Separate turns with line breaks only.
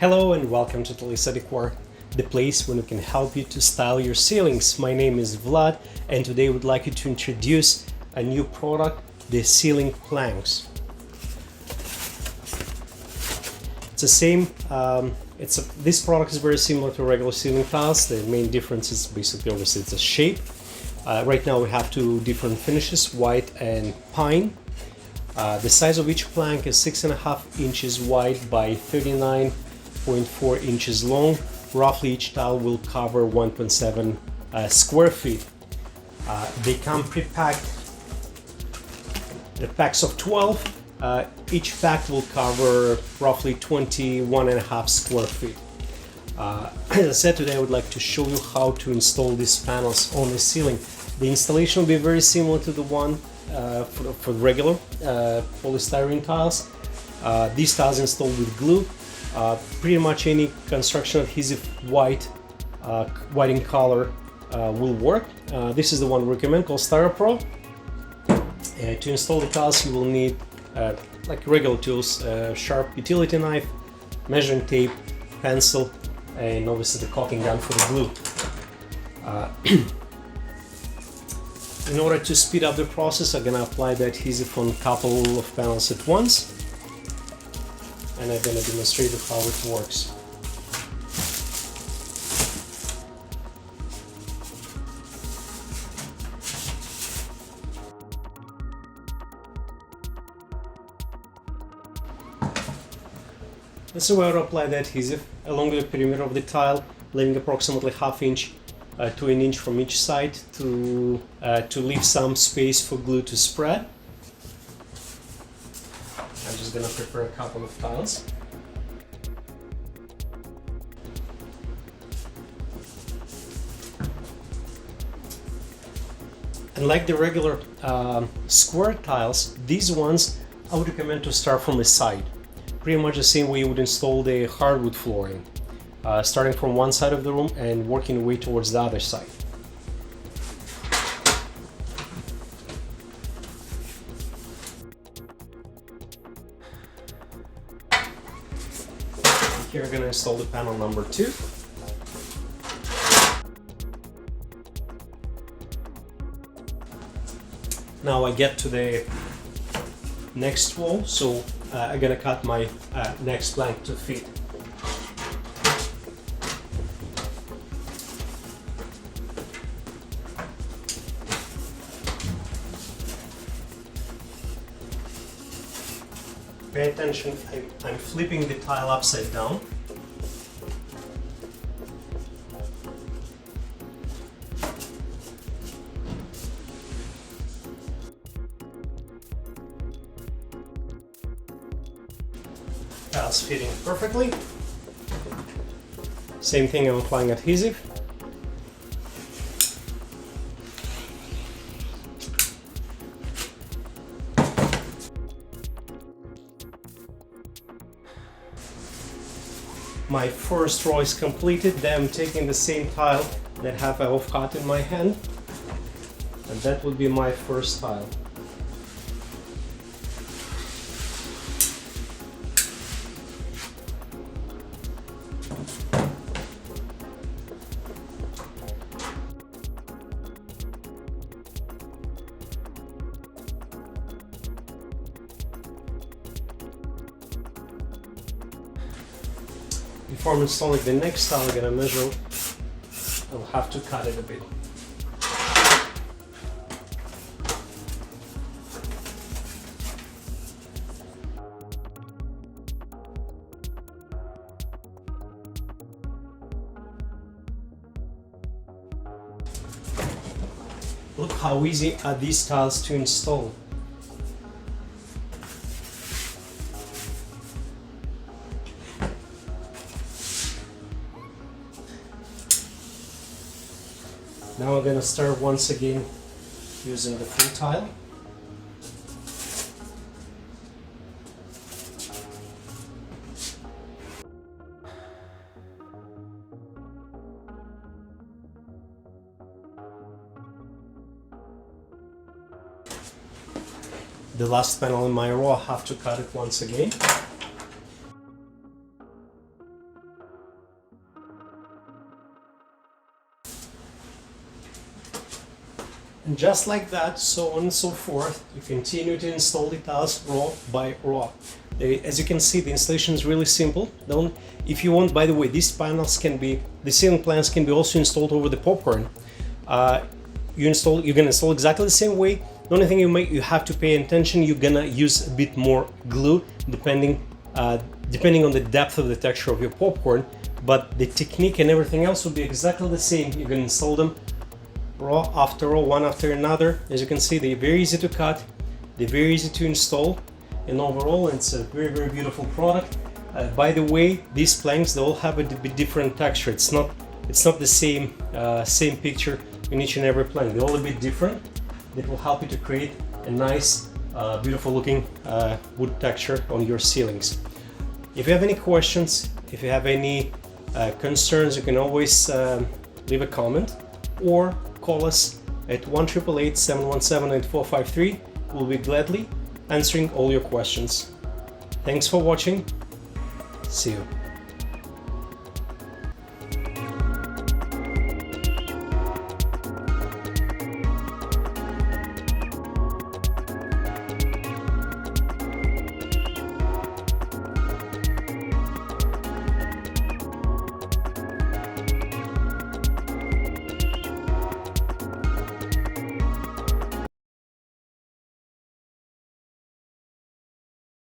Hello and welcome to Decor, the place where we can help you to style your ceilings. My name is Vlad and today I would like you to introduce a new product, the ceiling planks. It's the same, this product is very similar to regular ceiling tiles. The main difference is basically obviously it's a shape. Right now we have two different finishes, white and pine. The size of each plank is 6.5 inches wide by 39.4 inches long. Roughly each tile will cover 1.7 square feet. They come pre-packed, the packs of 12. Each pack will cover roughly 21.5 square feet. As I said, today I would like to show you how to install these panels on the ceiling. The installation will be very similar to the one for regular polystyrene tiles. These tiles installed with glue. Pretty much any construction adhesive white in color will work. This is the one we recommend, called Styrofoam. To install the tiles you will need like regular tools, sharp utility knife, measuring tape, pencil, and obviously the caulking gun for the glue. In order to speed up the process, I'm going to apply the adhesive on a couple of panels at once, and I'm going to demonstrate how it works. This is where I apply the adhesive along the perimeter of the tile, leaving approximately ½ inch to an inch from each side to leave some space for glue to spread. I'm just gonna prepare a couple of tiles. And like the regular square tiles, these ones I would recommend to start from the side. Pretty much the same way you would install the hardwood flooring. Starting from one side of the room and working your way towards the other side. Here we're going to install the panel number 2. Now I get to the next wall, so I'm going to cut my next plank to fit. Pay attention, I'm flipping the tile upside down. Tile's fitting perfectly. Same thing, I'm applying adhesive. My first row is completed, then I'm taking the same tile that have I off-cut in my hand, and that would be my first tile. Before I'm installing the next tile, I'm going to measure. I'll have to cut it a bit. Look how easy are these tiles to install. Now I'm going to start once again using the full tile. The last panel in my row, I have to cut it once again. And just like that, so on and so forth, you continue to install the tiles raw by raw. As you can see, the installation is really simple. If you want, by the way, these panels can be, the ceiling plans can be also installed over the popcorn. You're gonna install exactly the same way. The only thing you have to pay attention, you're gonna use a bit more glue depending on the depth of the texture of your popcorn, but the technique and everything else will be exactly the same. You're gonna install them raw after raw, one after another. As you can see, they're very easy to cut, they're very easy to install, and overall it's a very, very beautiful product. By the way, these planks, they all have a bit different texture. It's not the same picture in each and every plank. They're all a bit different. That will help you to create a nice, beautiful looking wood texture on your ceilings. If you have any questions, if you have any concerns, you can always leave a comment or call us at 1-888-717-8453. We'll be gladly answering all your questions. Thanks for watching. See you.